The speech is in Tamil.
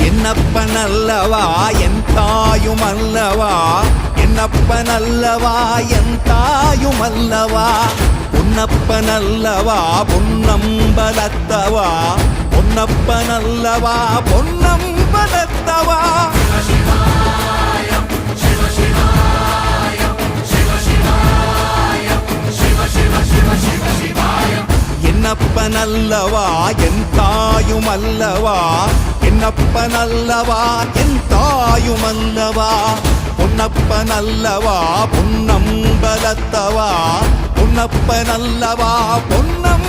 என்னப்பனல்லவா என் தாயுமல்லவா, என்னப்பனல்லவா என் தாயுமல்லவா, பொன்னப்பனல்லவா பொன்னம்பலத்தவா, பொன்னப்பனல்லவா பொன்னம்பலத்தவா. என்னப்பனல்லவா என் தாயுமல்லவா, என்னப்பனல்லவா என் தாயுமல்லவா, பொன்னப்பனல்லவா பொன்னம்பலத்தவா, பொன்னப்பனல்லவா பொன்னம்